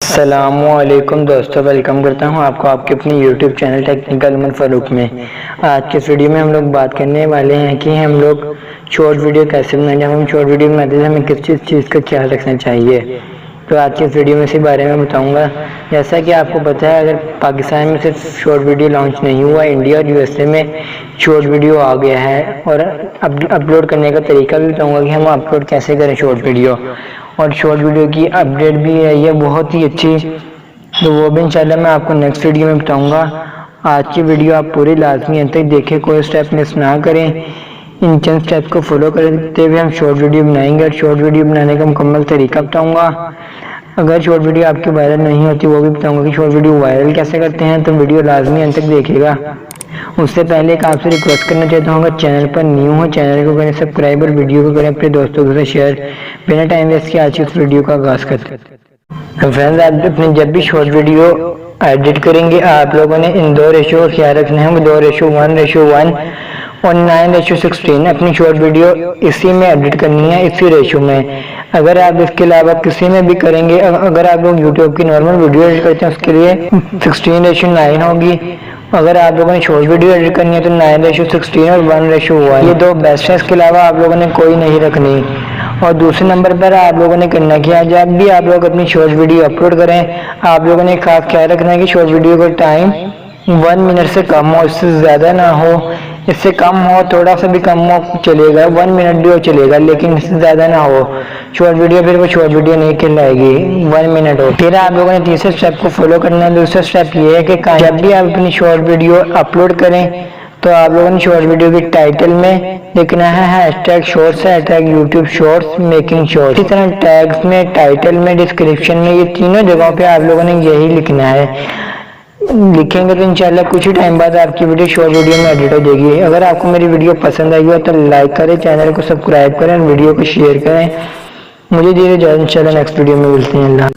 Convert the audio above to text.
अस्सलामुअलैकुम दोस्तों, वेलकम करता हूं आपको आपके अपने YouTube channel technical Umar Farooq में। आज के इस वीडियो में हम लोग बात करने वाले हैं कि हम लोग शॉर्ट वीडियो कैसे बनाएं। जब हम शॉर्ट वीडियो बनाते हैं हमें किस चीज़ का ख्याल रखना चाहिए, तो आज के इस वीडियो में इसी बारे में बताऊंगा। जैसा कि आपको पता है, अगर पाकिस्तान में सिर्फ शॉर्ट वीडियो लॉन्च नहीं हुआ, इंडिया और यूएसए में शॉर्ट वीडियो आ गया है। और अपलोड करने का तरीका भी बताऊंगा कि हम अपलोड कैसे करें शॉर्ट वीडियो, और शॉर्ट वीडियो की अपडेट भी है ये बहुत ही अच्छी, तो वो भी इंशाल्लाह मैं आपको नेक्स्ट वीडियो में बताऊंगा। आज की वीडियो आप पूरी लाजमी अंत तक देखें, कोई स्टेप मिस ना करें। इन चंद स्टेप को फॉलो करते हुए हम शॉर्ट वीडियो बनाएंगे, और शॉर्ट वीडियो बनाने का मुकम्मल तरीका बताऊंगा। अगर शॉर्ट वीडियो आपकी वायरल नहीं होती वो भी बताऊंगा कि शॉर्ट वीडियो वायरल कैसे करते हैं, तो वीडियो लाजमी अंत तक देखिएगा। उससे पहले एक आपसे रिक्वेस्ट करना चाहता हूँ, अगर चैनल पर न्यू हो चैनल को करें सब्सक्राइब और वीडियो को करें अपने दोस्तों के साथ शेयर। बिना टाइम वेस्ट के आज की इस वीडियो का आगाज करते हैं। फ्रेंड्स, आप अपने जब भी शॉर्ट वीडियो एडिट करेंगे आप लोगों ने इन दो रेशो का ख्याल रखना है, 2:1:1 और 9:16। अपनी शॉर्ट वीडियो इसी में एडिट करनी है, इसी रेशो में। अगर आप इसके अलावा किसी में भी करेंगे, अगर आप लोग यूट्यूब की नॉर्मल वीडियो एडिट करते हैं उसके लिए 16:9 होगी। अगर आप लोगों ने शॉर्ट वीडियो एडिट करनी है तो 9:16 और 1:1, ये दो बेस्ट है। इसके अलावा आप लोगों ने कोई नहीं रखनी। और दूसरे नंबर पर आप लोगों ने करना क्या, जब भी आप लोग अपनी शॉर्ट वीडियो अपलोड करें आप लोगों ने खास ख्याल रखना है कि शॉर्ट वीडियो का टाइम 1 मिनट से कम हो, इससे ज़्यादा ना हो। इससे कम हो, थोड़ा सा भी कम हो चलेगा, 1 मिनट भी हो चलेगा, लेकिन इससे ज़्यादा ना हो। शॉर्ट वीडियो फिर वो शॉर्ट वीडियो नहीं कहलाएगी, 1 मिनट हो। फिर आप लोगों ने तीसरे स्टेप को फॉलो करना है। दूसरा स्टेप ये है कि जब भी आप अपनी शॉर्ट वीडियो अपलोड करें तो आप लोगों ने शॉर्ट वीडियो की टाइटल में लिखना है #shorts, #YouTube shorts, making shorts. इसी तरह टैग्स में, टाइटल में, डिस्क्रिप्शन में, ये तीनों जगहों पे आप लोगों ने यही लिखना है। लिखेंगे तो इंशाल्लाह कुछ ही टाइम बाद आपकी वीडियो शॉर्ट वीडियो में एडिट हो जाएगी। अगर आपको मेरी वीडियो पसंद आई हो तो लाइक करें, चैनल को सब्सक्राइब करें, वीडियो को शेयर करें। मुझे धीरे इंशाल्लाह नेक्स्ट वीडियो में मिलते हैं। अल्लाह।